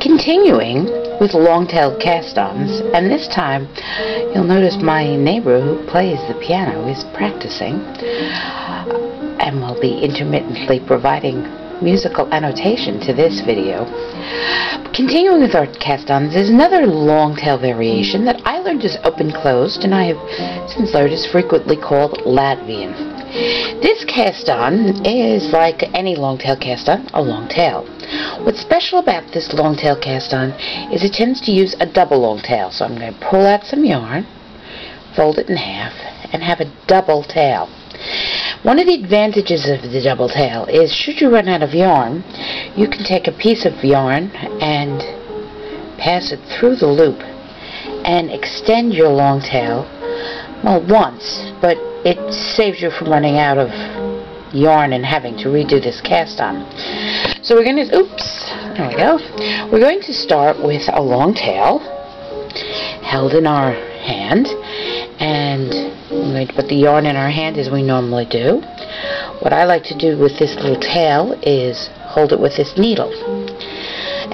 Continuing with long-tailed cast-ons, and this time you'll notice my neighbor who plays the piano is practicing and will be intermittently providing musical annotation to this video. Continuing with our cast-ons is another long-tail variation that I learned is open-closed, and I have since learned is frequently called Latvian. This cast-on is like any long-tail cast-on, a long tail. What's special about this long-tail cast-on is it tends to use a double long tail. So I'm going to pull out some yarn, fold it in half, and have a double tail. One of the advantages of the double tail is should you run out of yarn, you can take a piece of yarn and pass it through the loop and extend your long tail, well, once, but it saves you from running out of yarn and having to redo this cast on. So we're going to, there we go. We're going to start with a long tail held in our hand, and we're going to put the yarn in our hand as we normally do. What I like to do with this little tail is hold it with this needle.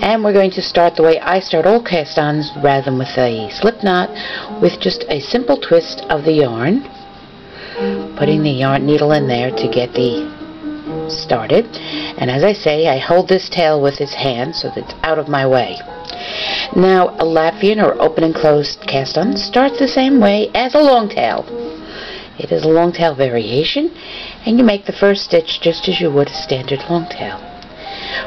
And we're going to start the way I start all cast-ons, rather than with a slip knot, with just a simple twist of the yarn, putting the yarn needle in there to get the started. And as I say, I hold this tail with this hand so that it's out of my way. Now, a Latvian or open and closed cast-on starts the same way as a long tail. It is a long tail variation, and you make the first stitch just as you would a standard long tail.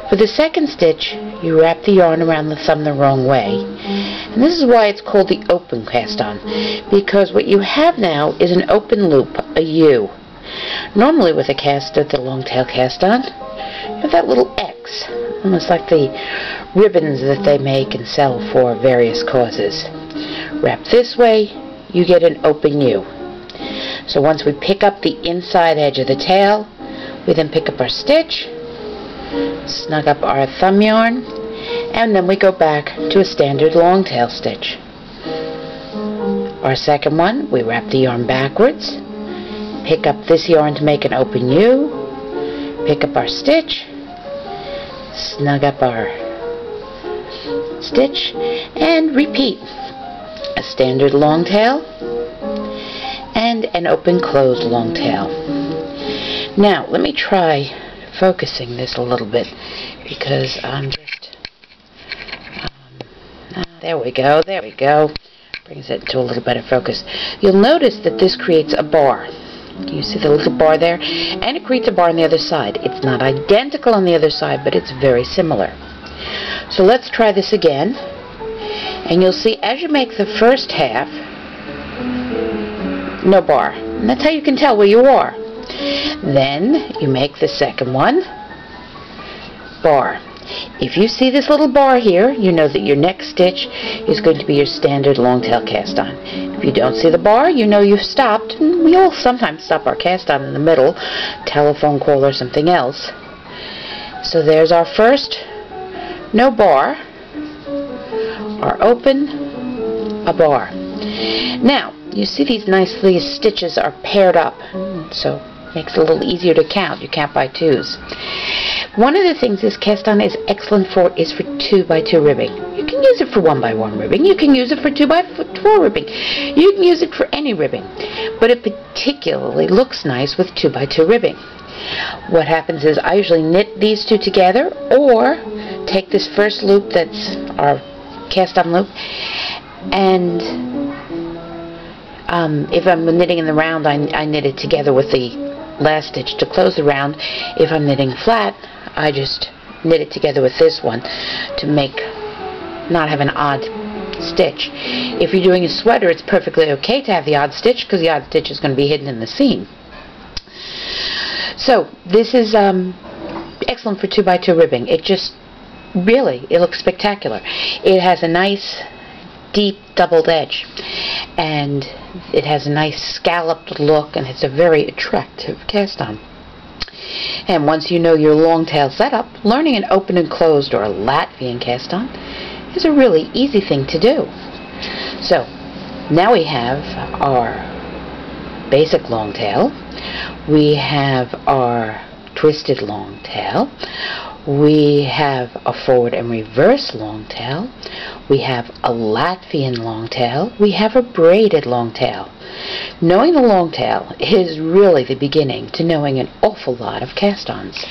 For the second stitch, you wrap the yarn around the thumb the wrong way. And this is why it's called the open cast-on, because what you have now is an open loop, a U. Normally with the long tail cast-on, you have that little X, almost like the ribbons that they make and sell for various causes. Wrap this way, you get an open U. So once we pick up the inside edge of the tail, we then pick up our stitch, snug up our thumb yarn, and then we go back to a standard long tail stitch. Our second one, we wrap the yarn backwards, pick up this yarn to make an open U, pick up our stitch, snug up our stitch, and repeat. A standard long tail and an open closed long tail. Now let me try focusing this a little bit, because I'm just there we go, brings it to a little better focus. You'll notice that this creates a bar. You see the little bar there, and it creates a bar on the other side. It's not identical on the other side, but it's very similar. So let's try this again, and you'll see as you make the first half, no bar, and that's how you can tell where you are. Then you make the second one, bar. If you see this little bar here, you know that your next stitch is going to be your standard long tail cast on. If you don't see the bar, you know you've stopped, and we all sometimes stop our cast on in the middle, telephone call or something else. So there's our first, no bar, our open, a bar. Now, you see these stitches are paired up, so makes it a little easier to count. You count by twos. One of the things this cast-on is excellent for is for 2x2 ribbing. You can use it for 1x1 ribbing. You can use it for 2x4 ribbing. You can use it for any ribbing. But it particularly looks nice with 2x2 ribbing. What happens is I usually knit these two together, or take this first loop that's our cast-on loop, and if I'm knitting in the round, I knit it together with the last stitch to close the round. If I'm knitting flat, I just knit it together with this one to not have an odd stitch. If you're doing a sweater, it's perfectly okay to have the odd stitch, because the odd stitch is going to be hidden in the seam. So this is excellent for 2x2 ribbing. It looks spectacular. It has a nice deep doubled edge, and it has a nice scalloped look, and it's a very attractive cast-on. And once you know your long tail setup, learning an open and closed or a Latvian cast-on is a really easy thing to do. So now we have our basic long tail, we have our twisted long tail, We have a forward and reverse long tail. We have a Latvian long tail. We have a braided long tail. Knowing the long tail is really the beginning to knowing an awful lot of cast-ons.